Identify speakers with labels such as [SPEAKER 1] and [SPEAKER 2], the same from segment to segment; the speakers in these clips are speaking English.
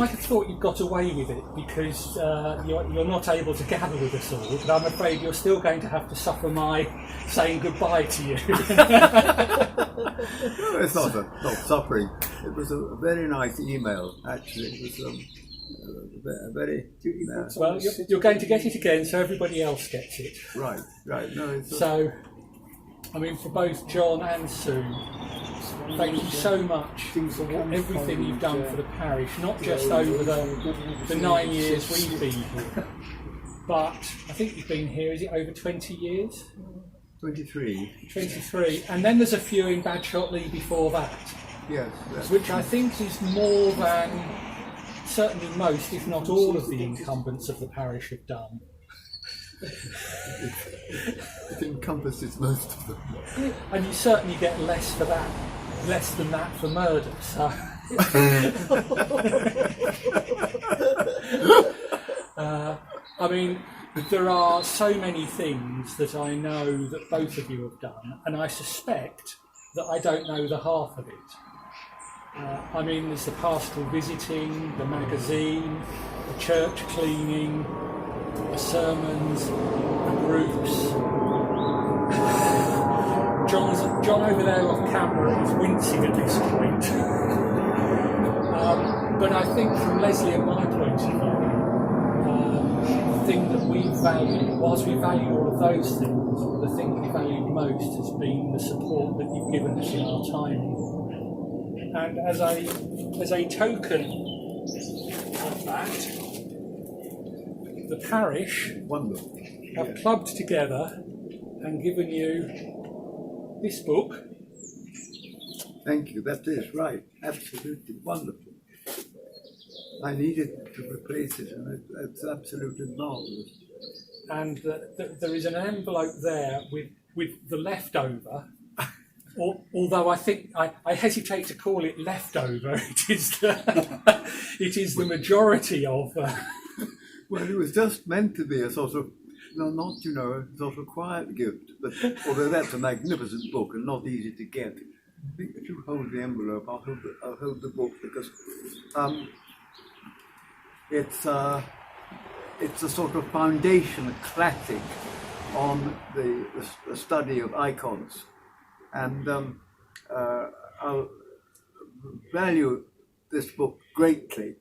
[SPEAKER 1] might have thought you got away with it because you're not able to gather with us all, but I'm afraid you're still going to have to suffer my saying goodbye to you.
[SPEAKER 2] No, it's not suffering. It was a very nice email, actually. It was a very...
[SPEAKER 1] well, you're going to get it again, so everybody else gets it.
[SPEAKER 2] Right. No, it's
[SPEAKER 1] so, I mean, for both John and Sue, thank you so much for everything you've done for the parish, not just over the 9 years we've been here, but I think you've been here, is it over 20 years?
[SPEAKER 2] 23.
[SPEAKER 1] 23, and then there's a few in Badshot Lee before that.
[SPEAKER 2] Yes.
[SPEAKER 1] Which I think is more than certainly most, if not all, of the incumbents of the parish have done.
[SPEAKER 2] It encompasses most of them.
[SPEAKER 1] And you certainly get less for that, less than that for murder. So, I mean, there are so many things that I know that both of you have done, and I suspect that I don't know the half of it. I mean, there's the pastoral visiting, the magazine, the church cleaning, the sermons, the groups. John over there off camera is wincing at this point. But I think from Leslie and my point of view, the thing that we value, whilst we value all of those things, the thing we value most has been the support that you've given us in our time. And as a token of that, the parish have clubbed together and given you this book.
[SPEAKER 2] Thank you, that is right. Absolutely wonderful. I needed to replace it, and it's absolutely marvellous.
[SPEAKER 1] And there is an envelope there with the leftover. Although I think I hesitate to call it leftover, it is the majority of.
[SPEAKER 2] Well, it was just meant to be a sort of, a sort of quiet gift. But although that's a magnificent book and not easy to get, I think if you hold the envelope, I'll hold the book because it's a sort of foundation classic on the study of icons. And I'll value this book greatly.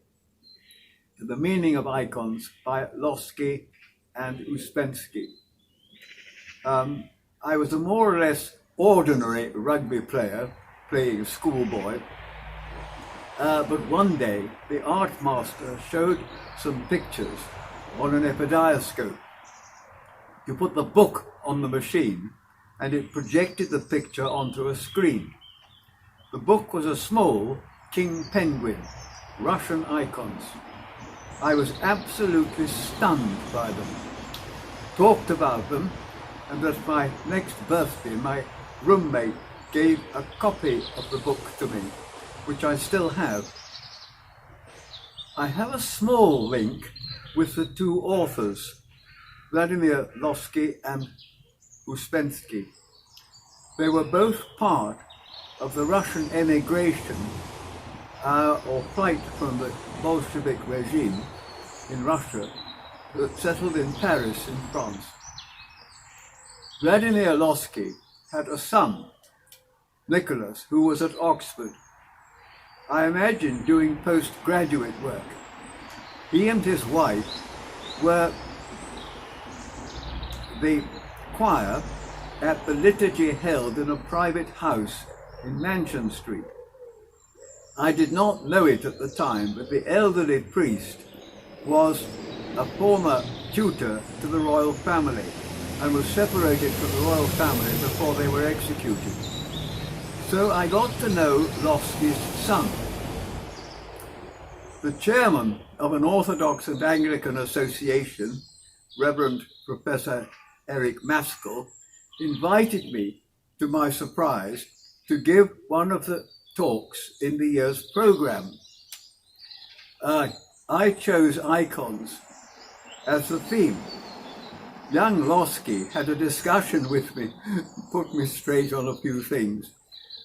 [SPEAKER 2] The Meaning of Icons by Losky and Uspensky. I was a more or less ordinary rugby player, playing schoolboy, but one day the art master showed some pictures on an epidiotscope. You put the book on the machine and it projected the picture onto a screen. The book was a small king penguin, Russian icons. I was absolutely stunned by them, talked about them, and at my next birthday, my roommate gave a copy of the book to me, which I still have. I have a small link with the two authors, Vladimir Losky and Uspensky. They were both part of the Russian emigration or flight from the Bolshevik regime in Russia that settled in Paris in France. Vladimir Losky had a son, Nicholas, who was at Oxford, I imagine doing postgraduate work. He and his wife were the choir at the liturgy held in a private house in Mansion Street. I did not know it at the time, but the elderly priest was a former tutor to the royal family and was separated from the royal family before they were executed. So I got to know Losky's son. The chairman of an Orthodox and Anglican association, Reverend Professor Eric Maskell, invited me, to my surprise, to give one of the talks in the year's program. I chose icons as the theme. Young Losky had a discussion with me, put me straight on a few things,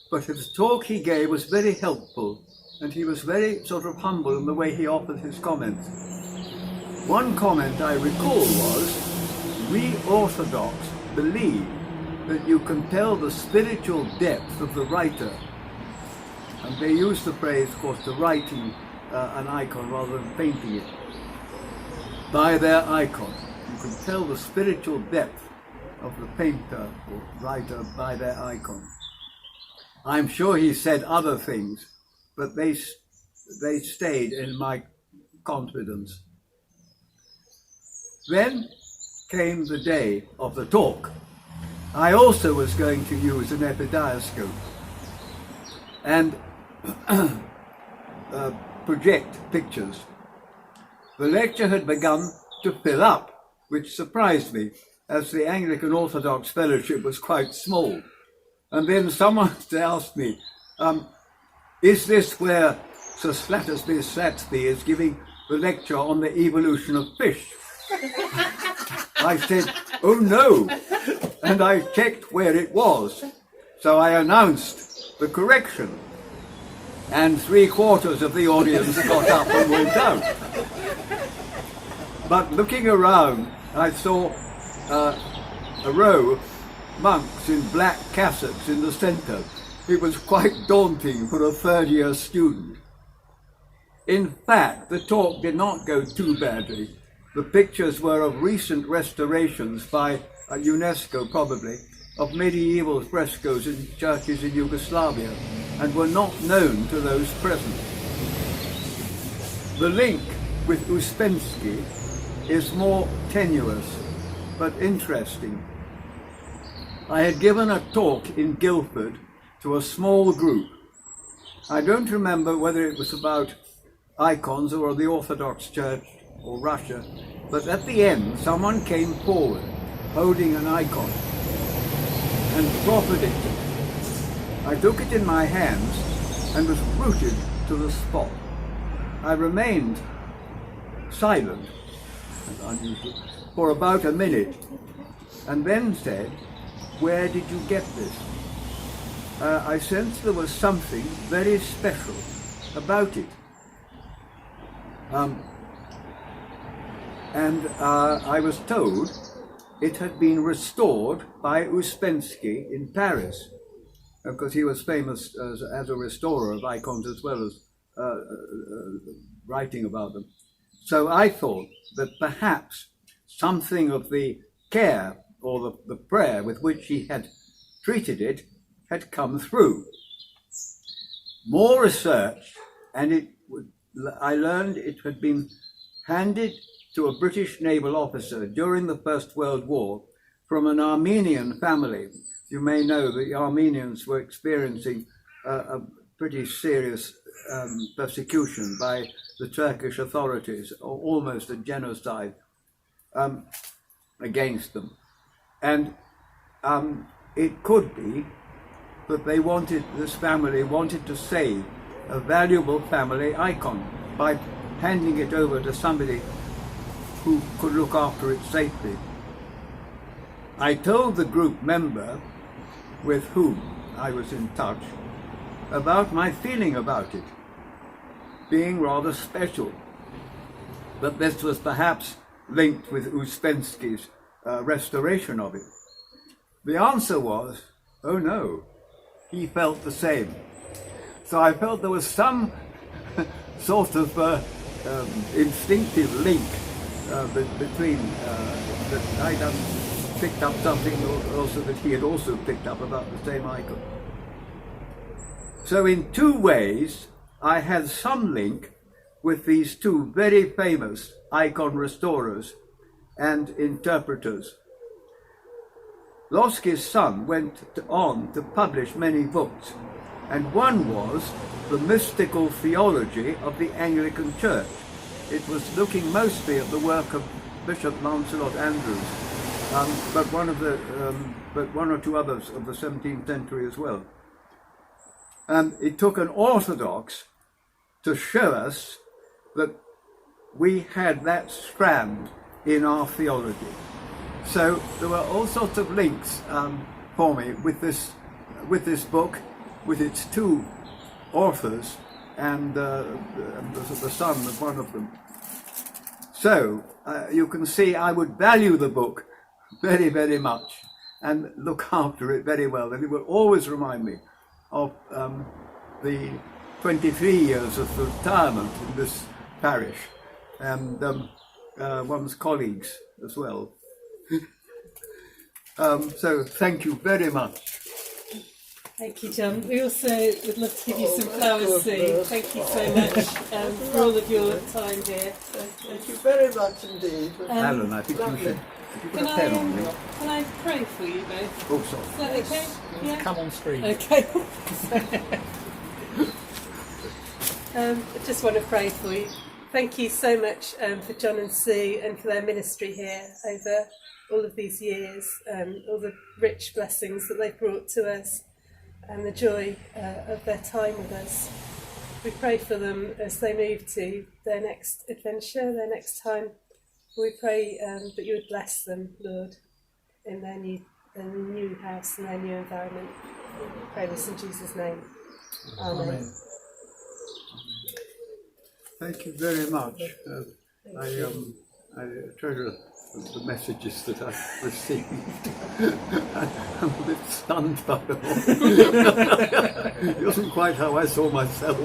[SPEAKER 2] but the talk he gave was very helpful and he was very sort of humble in the way he offered his comments. One comment I recall was, we Orthodox believe that you can tell the spiritual depth of the writer. And they use the phrase, of course, to writing an icon rather than painting it, by their icon. You can tell the spiritual depth of the painter or writer by their icon. I'm sure he said other things, but they stayed in my confidence. Then came the day of the talk. I also was going to use an epidiascope and project pictures. The lecture had begun to fill up, which surprised me, as the Anglican Orthodox Fellowship was quite small. And then someone asked me, is this where Sir Slattersby is giving the lecture on the evolution of fish? I said, oh no, and I checked where it was. So I announced the correction, and 3/4 of the audience got up and went out. But looking around, I saw a row of monks in black cassocks in the centre. It was quite daunting for a third-year student. In fact, the talk did not go too badly. The pictures were of recent restorations by UNESCO, probably, of medieval frescoes in churches in Yugoslavia, and were not known to those present. The link with Uspensky is more tenuous, but interesting. I had given a talk in Guildford to a small group. I don't remember whether it was about icons or the Orthodox Church or Russia, but at the end someone came forward holding an icon and proffered it. I took it in my hands and was rooted to the spot. I remained silent, unusual, for about a minute, and then said, "Where did you get this?" I sensed there was something very special about it. I was told it had been restored by Uspensky in Paris, because he was famous as a restorer of icons as well as writing about them. So I thought that perhaps something of the care or the prayer with which he had treated it had come through. More research, and I learned it had been handed to a British naval officer during the First World War from an Armenian family. You may know the Armenians were experiencing a pretty serious persecution by the Turkish authorities, or almost a genocide against them. And it could be that this family wanted to save a valuable family icon by handing it over to somebody who could look after it safely. I told the group member with whom I was in touch about my feeling about it being rather special, that this was perhaps linked with Uspensky's restoration of it. The answer was, oh no, he felt the same. So I felt there was some sort of instinctive link between that I done picked up something, also that he had also picked up about the same icon. So in two ways, I had some link with these two very famous icon restorers and interpreters. Losky's son went on to publish many books, and one was The Mystical Theology of the Anglican Church. It was looking mostly at the work of Bishop Lancelot Andrews, but one or two others of the 17th century as well. And it took an Orthodox to show us that we had that strand in our theology. So there were all sorts of links for me with this book, with its two authors, and the son of one of them. So you can see I would value the book very, very much and look after it very well, and it will always remind me of the 23 years of retirement in this parish, and one's colleagues as well. So thank you very much.
[SPEAKER 3] Thank you, John. We also would love to give you some flowers, Sue. Thank you so much for all of your time here.
[SPEAKER 4] Thank you very much indeed.
[SPEAKER 2] Alan, I think you should. Have you got a pen on you?
[SPEAKER 3] Can I pray for you both?
[SPEAKER 2] Oh, sorry.
[SPEAKER 3] Is that okay? Yeah.
[SPEAKER 1] Come on screen.
[SPEAKER 3] Okay. I just want to pray for you. Thank you so much for John and Sue and for their ministry here over all of these years, all the rich blessings that they've brought to us and the joy of their time with us. We pray for them as they move to their next adventure, their next time. We pray that you would bless them, Lord, in their new house and their new environment. We pray this in Jesus' name. Amen.
[SPEAKER 2] Thank you very much. I treasure the messages that I've received. I'm a bit stunned by them all. It wasn't quite how I saw myself.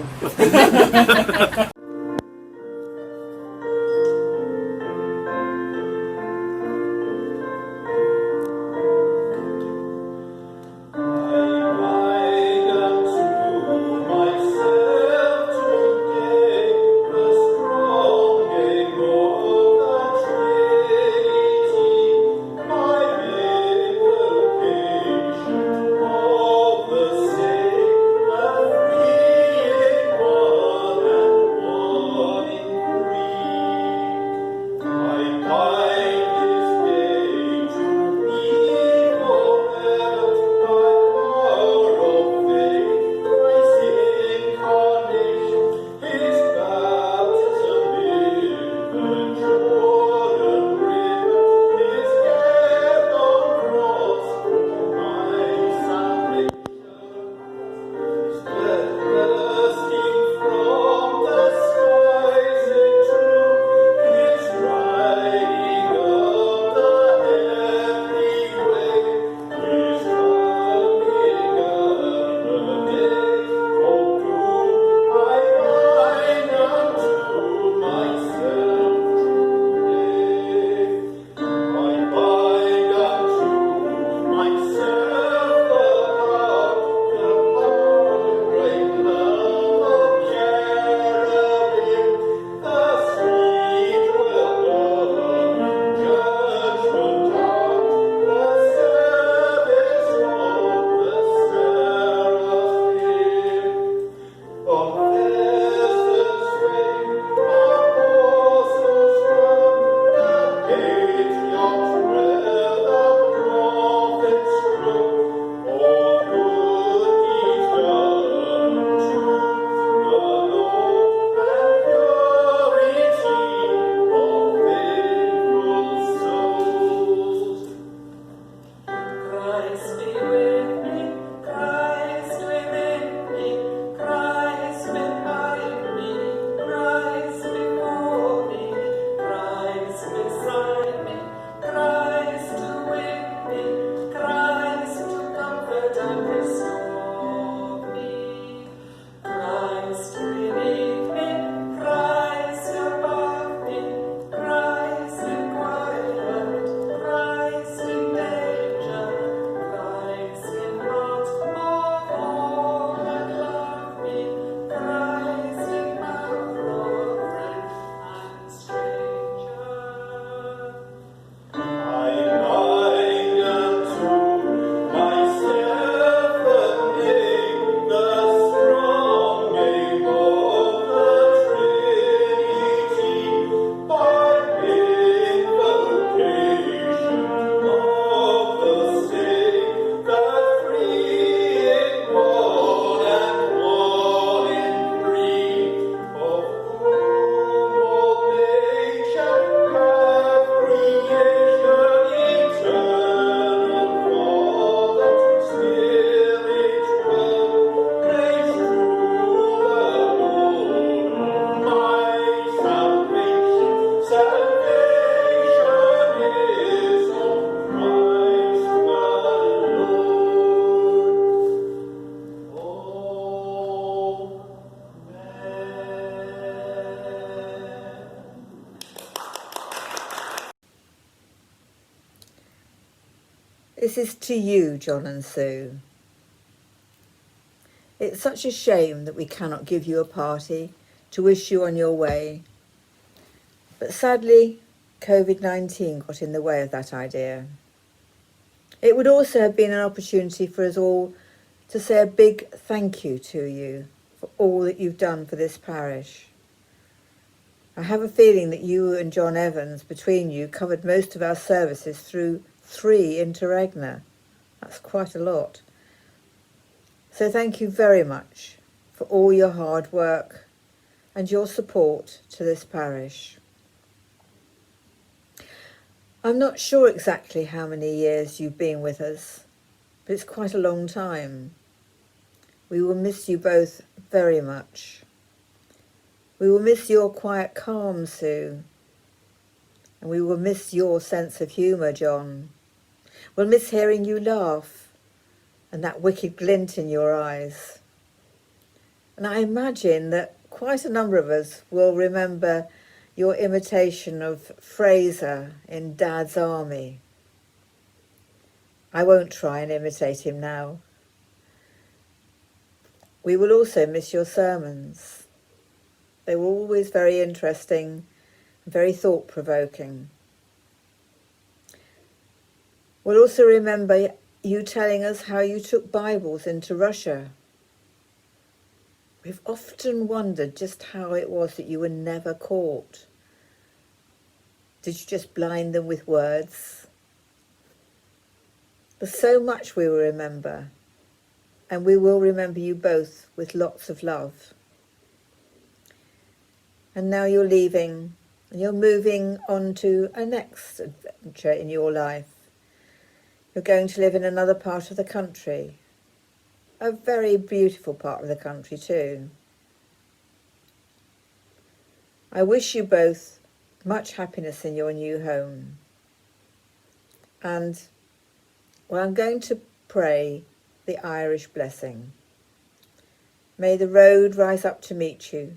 [SPEAKER 5] This is to you, John and Sue. It's such a shame that we cannot give you a party to wish you on your way. But sadly, COVID-19 got in the way of that idea. It would also have been an opportunity for us all to say a big thank you to you for all that you've done for this parish. I have a feeling that you and John Evans, between you, covered most of our services through 3 interregna. That's quite a lot. So thank you very much for all your hard work and your support to this parish. I'm not sure exactly how many years you've been with us, but it's quite a long time. We will miss you both very much. We will miss your quiet calm, Sue. And we will miss your sense of humour, John. We'll miss hearing you laugh and that wicked glint in your eyes. And I imagine that quite a number of us will remember your imitation of Fraser in Dad's Army. I won't try and imitate him now. We will also miss your sermons. They were always very interesting and very thought-provoking. We'll also remember you telling us how you took Bibles into Russia. We've often wondered just how it was that you were never caught. Did you just blind them with words? There's so much we will remember, and we will remember you both with lots of love. And now you're leaving, and you're moving on to a next adventure in your life. You're going to live in another part of the country, a very beautiful part of the country too. I wish you both much happiness in your new home. And, well, I'm going to pray the Irish blessing. May the road rise up to meet you.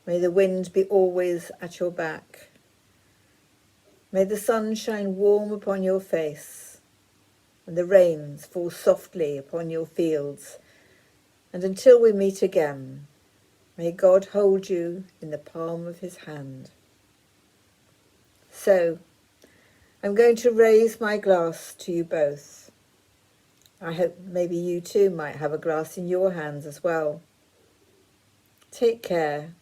[SPEAKER 5] May the wind be always at your back. May the sun shine warm upon your face, and the rains fall softly upon your fields. And until we meet again, may God hold you in the palm of his hand. So, I'm going to raise my glass to you both. I hope maybe you too might have a glass in your hands as well. Take care.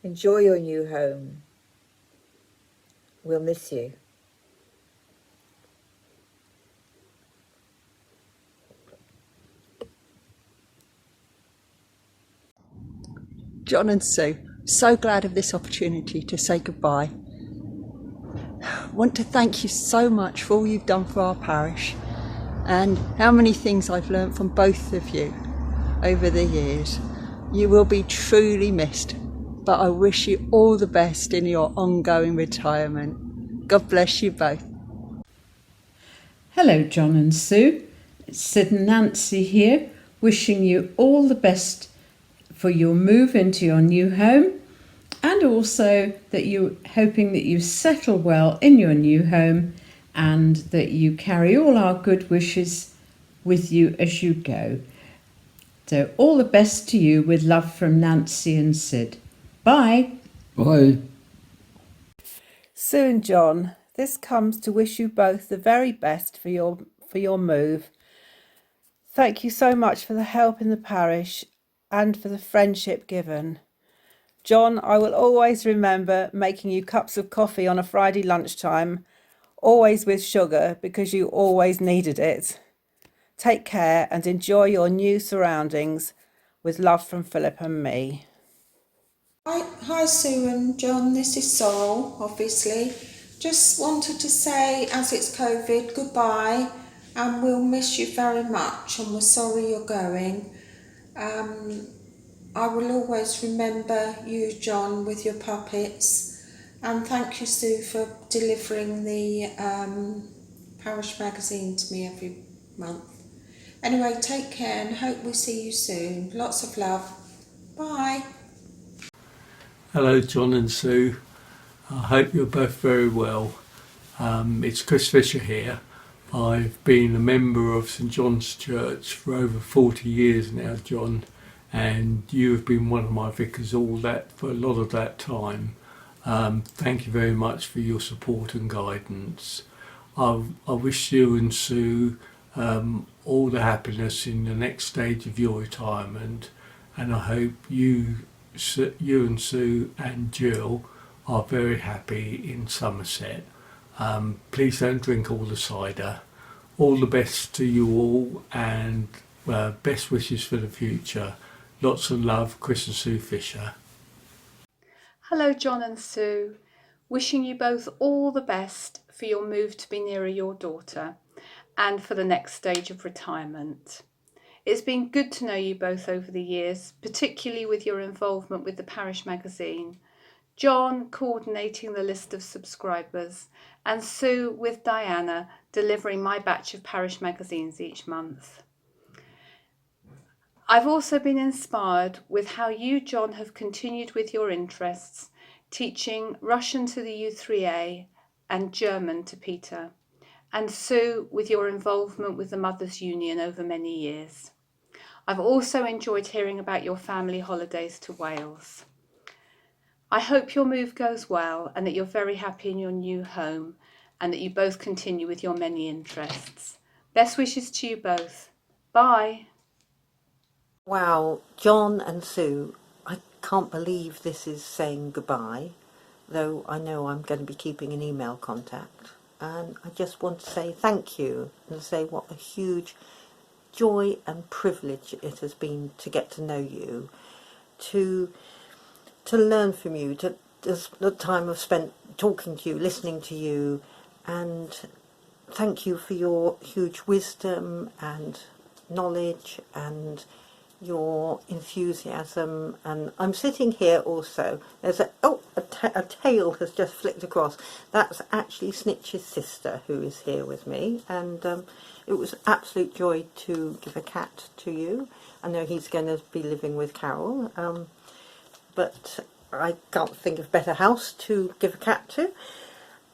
[SPEAKER 5] Enjoy your new home. We'll miss you.
[SPEAKER 4] John and Sue, so glad of this opportunity to say goodbye. Want to thank you so much for all you've done for our parish and how many things I've learnt from both of you over the years. You will be truly missed, but I wish you all the best in your ongoing retirement. God bless you both.
[SPEAKER 6] Hello, John and Sue. It's Sid and Nancy here, wishing you all the best for your move into your new home, and also that you hoping that you settle well in your new home and that you carry all our good wishes with you as you go. So all the best to you, with love from Nancy and Sid. Bye.
[SPEAKER 7] Bye.
[SPEAKER 8] Sue and John, this comes to wish you both the very best for your move. Thank you so much for the help in the parish and for the friendship given. John, I will always remember making you cups of coffee on a Friday lunchtime, always with sugar because you always needed it. Take care and enjoy your new surroundings, with love from Philip and me.
[SPEAKER 9] Hi Sue and John, this is Sorrel, obviously. Just wanted to say, as it's COVID, goodbye, and we'll miss you very much, and we're sorry you're going. I will always remember you, John, with your puppets, and thank you, Sue, for delivering the parish magazine to me every month. Anyway, take care and hope we see you soon. Lots of love. Bye.
[SPEAKER 1] Hello, John and Sue. I hope you're both very well. It's Chris Fisher here I've been a member of St John's Church for over 40 years now, John, and you have been one of my vicars for a lot of that time. Thank you very much for your support and guidance. I wish you and Sue all the happiness in the next stage of your retirement, and I hope you and Sue and Jill are very happy in Somerset. Please don't drink all the cider. All the best to you all, and best wishes for the future. Lots of love, Chris and Sue Fisher.
[SPEAKER 7] Hello, John and Sue. Wishing you both all the best for your move to be nearer your daughter and for the next stage of retirement. It's been good to know you both over the years, particularly with your involvement with the Parish magazine. John coordinating the list of subscribers, and Sue with Diana delivering my batch of parish magazines each month. I've also been inspired with how you, John, have continued with your interests, teaching Russian to the U3A and German to Peter, and Sue with your involvement with the Mothers' Union over many years. I've also enjoyed hearing about your family holidays to Wales. I hope your move goes well and that you're very happy in your new home and that you both continue with your many interests. Best wishes to you both. Bye.
[SPEAKER 10] Wow, John and Sue, I can't believe this is saying goodbye, though I know I'm going to be keeping an email contact. And I just want to say thank you and say what a huge joy and privilege it has been to get to know you, to learn from you, the time I've spent talking to you, listening to you, and thank you for your huge wisdom and knowledge and your enthusiasm. And I'm sitting here also, there's a tail has just flicked across. That's actually Snitch's sister who is here with me, and it was absolute joy to give a cat to you. I know he's going to be living with Carol, but I can't think of a better house to give a cat to.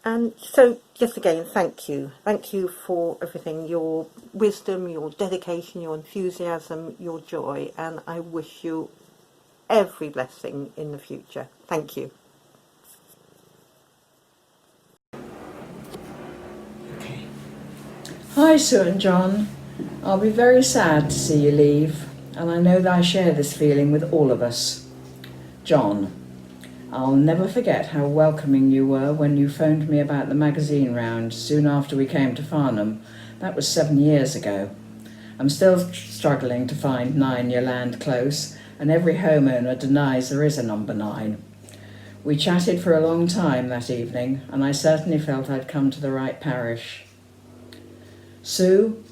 [SPEAKER 10] And so, just again, thank you. Thank you for everything, your wisdom, your dedication, your enthusiasm, your joy, and I wish you every blessing in the future. Thank you.
[SPEAKER 6] Hi, Sue and John. I'll be very sad to see you leave, and I know that I share this feeling with all of us. John, I'll never forget how welcoming you were when you phoned me about the magazine round soon after we came to Farnham. That was 7 years ago. I'm still struggling to find 9 Yolande Close, and every homeowner denies there is a number 9. We chatted for a long time that evening, and I certainly felt I'd come to the right parish. Sue,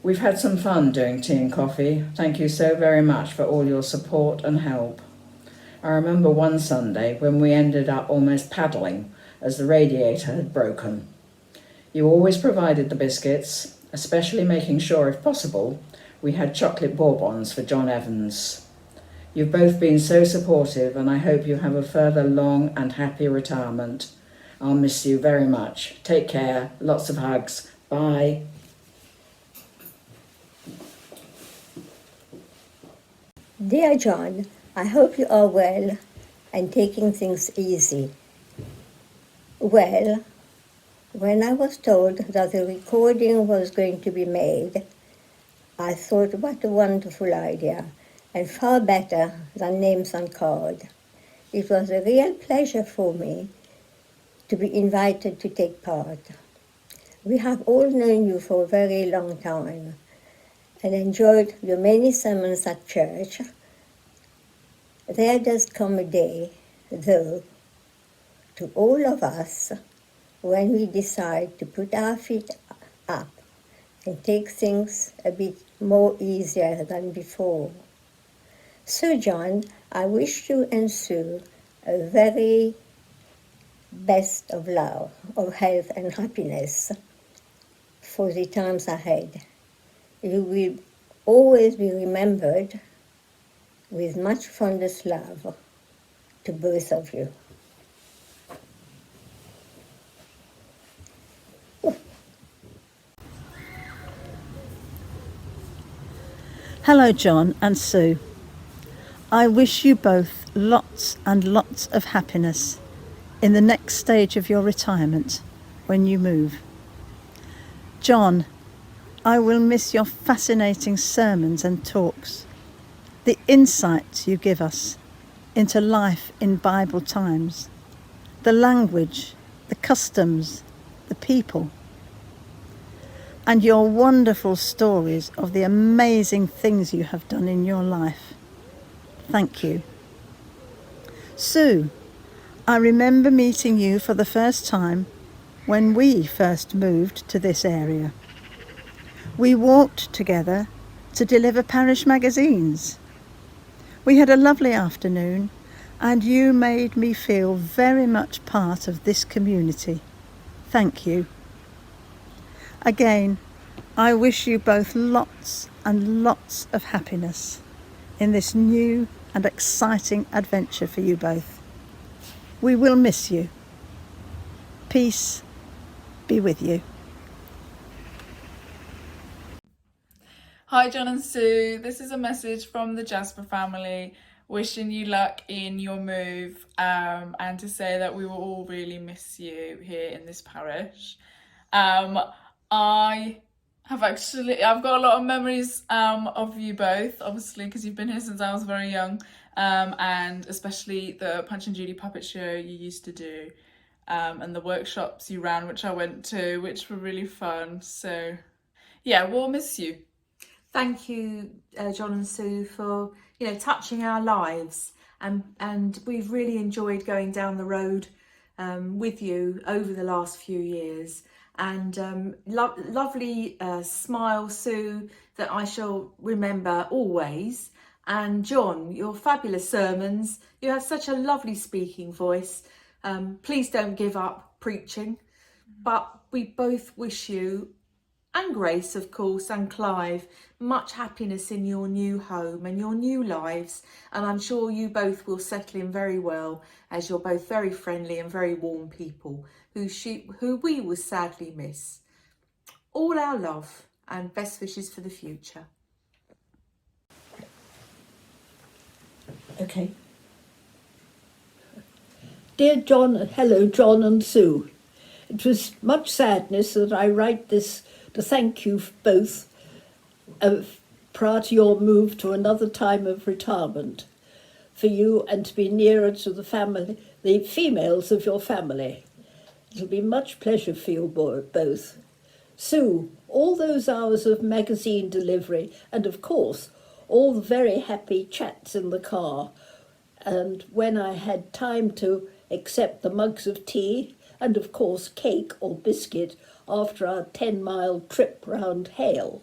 [SPEAKER 6] we've had some fun doing tea and coffee. Thank you so very much for all your support and help. I remember one Sunday when we ended up almost paddling as the radiator had broken. You always provided the biscuits, especially making sure, if possible, we had chocolate bourbons for John Evans. You've both been so supportive, and I hope you have a further long and happy retirement. I'll miss you very much. Take care. Lots of hugs. Bye.
[SPEAKER 11] Dear John, I hope you are well and taking things easy. Well, when I was told that the recording was going to be made, I thought what a wonderful idea, and far better than names on card. It was a real pleasure for me to be invited to take part. We have all known you for a very long time and enjoyed your many sermons at church. There does come a day, though, to all of us, when we decide to put our feet up and take things a bit more easier than before. So, John, I wish you and Sue a very best of love, of health and happiness for the times ahead. You will always be remembered with much fondest love to both of you.
[SPEAKER 4] Hello, John and Sue. I wish you both lots and lots of happiness in the next stage of your retirement when you move. John, I will miss your fascinating sermons and talks, the insights you give us into life in Bible times, the language, the customs, the people, and your wonderful stories of the amazing things you have done in your life. Thank you. Sue, I remember meeting you for the first time when we first moved to this area. We walked together to deliver parish magazines. We had a lovely afternoon, and you made me feel very much part of this community. Thank you. Again, I wish you both lots and lots of happiness in this new and exciting adventure for you both. We will miss you. Peace be with you.
[SPEAKER 12] Hi John and Sue, this is a message from the Jasper family wishing you luck in your move and to say that we will all really miss you here in this parish. I've got a lot of memories of you both, obviously, because you've been here since I was very young, and especially the Punch and Judy puppet show you used to do, and the workshops you ran, which I went to, which were really fun. So yeah, we'll miss you.
[SPEAKER 13] Thank you, John and Sue, for touching our lives, and we've really enjoyed going down the road with you over the last few years. And lovely smile, Sue, that I shall remember always. And John, your fabulous sermons. You have such a lovely speaking voice. Please don't give up preaching. But we both wish you, and Grace, of course, and Clive, much happiness in your new home and your new lives. And I'm sure you both will settle in very well, as you're both very friendly and very warm people who we will sadly miss. All our love and best wishes for the future.
[SPEAKER 14] Okay. Dear John, hello John and Sue. It was much sadness that I write this to thank you both prior to your move to another time of retirement, for you and to be nearer to the family, the females of your family. It'll be much pleasure for you both. Sue, all those hours of magazine delivery and of course all the very happy chats in the car, and when I had time to accept the mugs of tea and of course cake or biscuit after our 10-mile trip round Hale.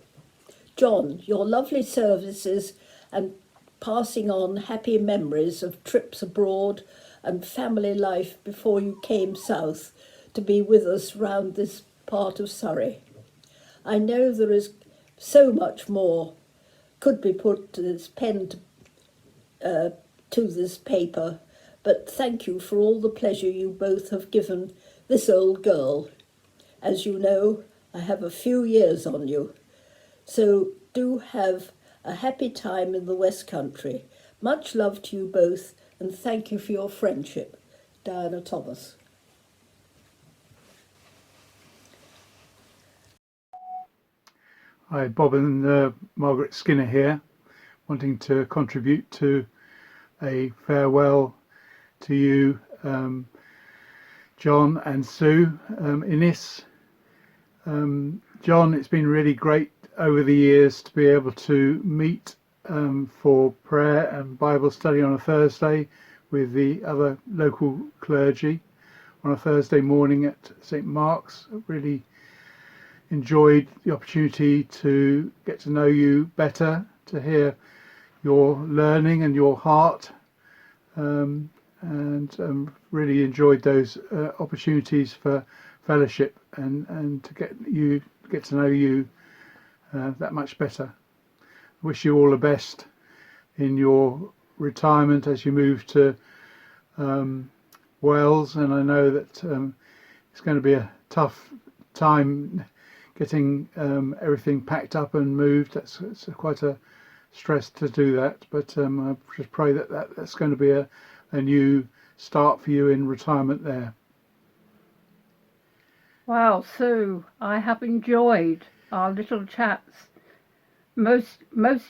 [SPEAKER 14] John, your lovely services and passing on happy memories of trips abroad and family life before you came south to be with us round this part of Surrey. I know there is so much more could be put to this pen to this paper, but thank you for all the pleasure you both have given this old girl. As you know, I have a few years on you, so do have a happy time in the West Country. Much love to you both, and thank you for your friendship. Diana Thomas.
[SPEAKER 15] Hi, Bob and Margaret Skinner here, wanting to contribute to a farewell to you, John and Sue. Innes, John, it's been really great over the years to be able to meet for prayer and Bible study on a Thursday with the other local clergy on a Thursday morning at St. Mark's. Really enjoyed the opportunity to get to know you better, to hear your learning and your heart, and really enjoyed those opportunities for fellowship and to get to know you that much better. Wish you all the best in your retirement as you move to Wales, and I know that it's going to be a tough time getting everything packed up and moved. It's quite a stressed to do that. But I just pray that that's going to be a new start for you in retirement there.
[SPEAKER 16] Well, Sue, I have enjoyed our little chats most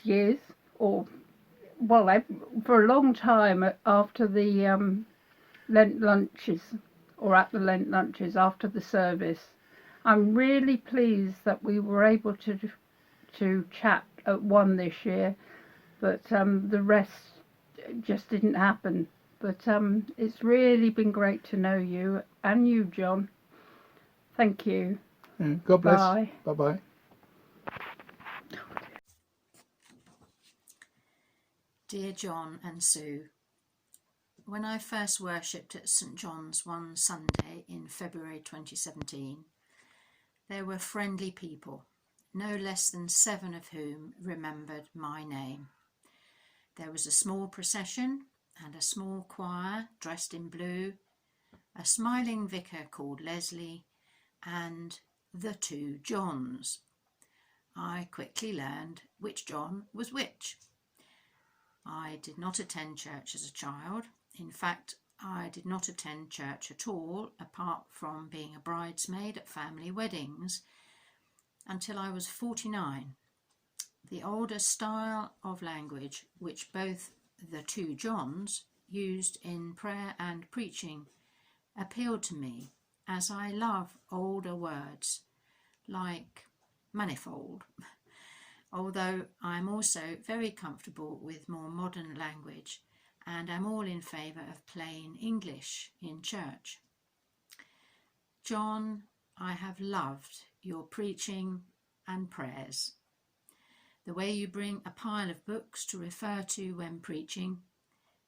[SPEAKER 16] years, or well, for a long time after the Lent lunches, or at the Lent lunches after the service. I'm really pleased that we were able to chat at one this year, but the rest just didn't happen. But it's really been great to know you, and you, John. Thank you.
[SPEAKER 15] Yeah, God bless.
[SPEAKER 16] Bye.
[SPEAKER 15] Bye-bye.
[SPEAKER 17] Dear John and Sue, when I first worshipped at St John's one Sunday in February 2017, there were friendly people, no less than 7 of whom remembered my name. There was a small procession and a small choir dressed in blue, a smiling vicar called Leslie, and the 2 Johns. I quickly learned which John was which. I did not attend church as a child. In fact, I did not attend church at all, apart from being a bridesmaid at family weddings, until I was 49. The older style of language which both the 2 Johns used in prayer and preaching appealed to me, as I love older words like manifold, although I'm also very comfortable with more modern language and am all in favour of plain English in church. John, I have loved your preaching and prayers. The way you bring a pile of books to refer to when preaching,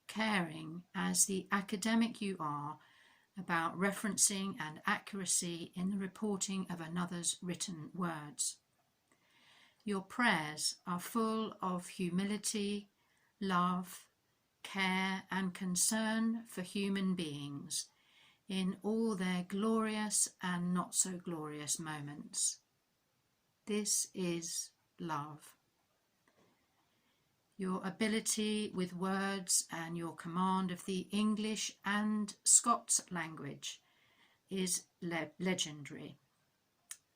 [SPEAKER 17] caring as the academic you are about referencing and accuracy in the reporting of another's written words. Your prayers are full of humility, love, care and concern for human beings in all their glorious and not so glorious moments. This is love. Your ability with words and your command of the English and Scots language is legendary,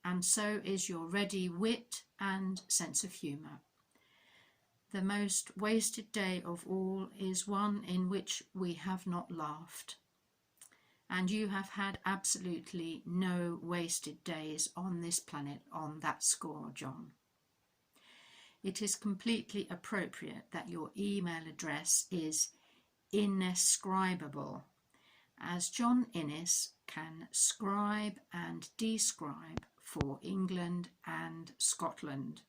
[SPEAKER 17] and so is your ready wit and sense of humour. The most wasted day of all is one in which we have not laughed, and you have had absolutely no wasted days on this planet on that score, John. It is completely appropriate that your email address is inescribable, as John Innes can scribe and describe for England and Scotland.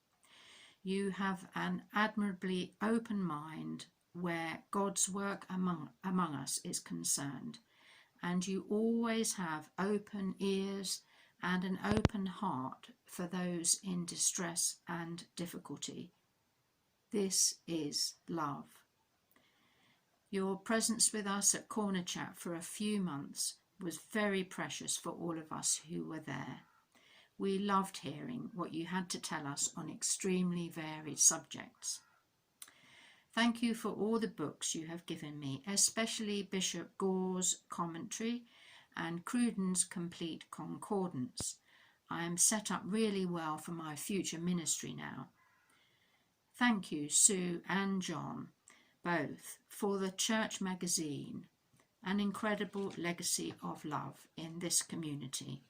[SPEAKER 17] You have an admirably open mind where God's work among us is concerned, and you always have open ears and an open heart for those in distress and difficulty. This is love. Your presence with us at Corner Chat for a few months was very precious for all of us who were there. We loved hearing what you had to tell us on extremely varied subjects. Thank you for all the books you have given me, especially Bishop Gore's commentary and Cruden's complete concordance. I am set up really well for my future ministry now. Thank you, Sue and John, both, for the church magazine, an incredible legacy of love in this community.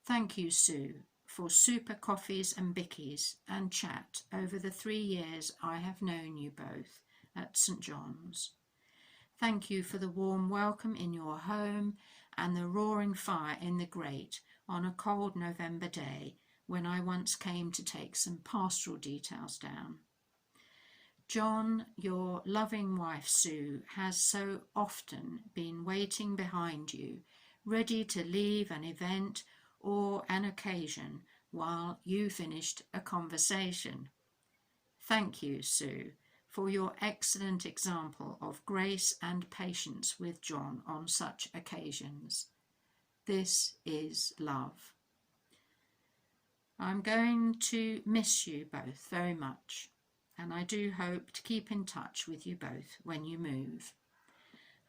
[SPEAKER 17] Thank you, Sue, for super coffees and bickies and chat over the 3 years I have known you both at St John's. Thank you for the warm welcome in your home and the roaring fire in the grate on a cold November day when I once came to take some pastoral details down. John, your loving wife Sue, has so often been waiting behind you, ready to leave an event or an occasion while you finished a conversation. Thank you, Sue, for your excellent example of grace and patience with John on such occasions. This is love. I'm going to miss you both very much, and I do hope to keep in touch with you both when you move.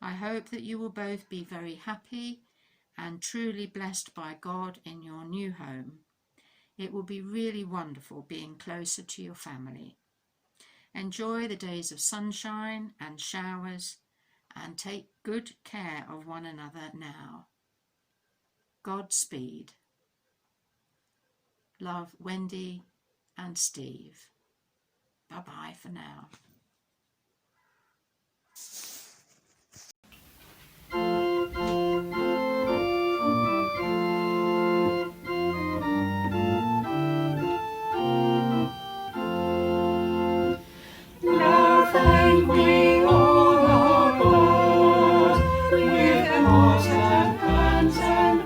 [SPEAKER 17] I hope that you will both be very happy and truly blessed by God in your new home. It will be really wonderful being closer to your family. Enjoy the days of sunshine and showers, and take good care of one another now. Godspeed. Love, Wendy and Steve. Bye-bye for now.
[SPEAKER 18] Now thank we all our God with hearts and hands and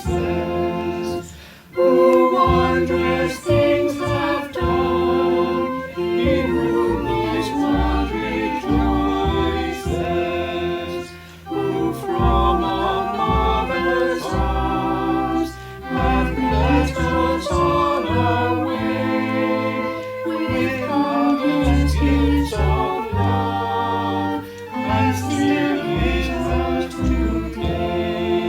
[SPEAKER 18] voices, who wondrous things have done, in whom this world rejoices, who from our mother's arms have blessed us on our way, with countless gifts of love, and still is ours today.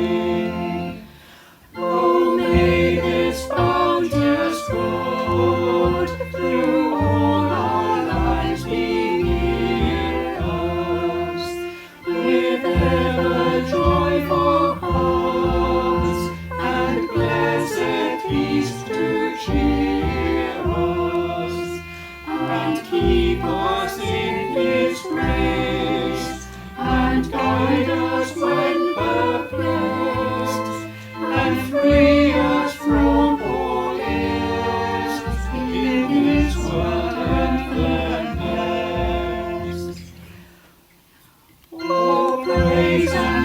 [SPEAKER 18] Oh, may this bounteous God through all our lives be near us, with ever joyful hearts and blessed peace to cheer us, and keep us in His grace, and guide us when perplexed, and free us from all ills in this world and the next. Oh, praise and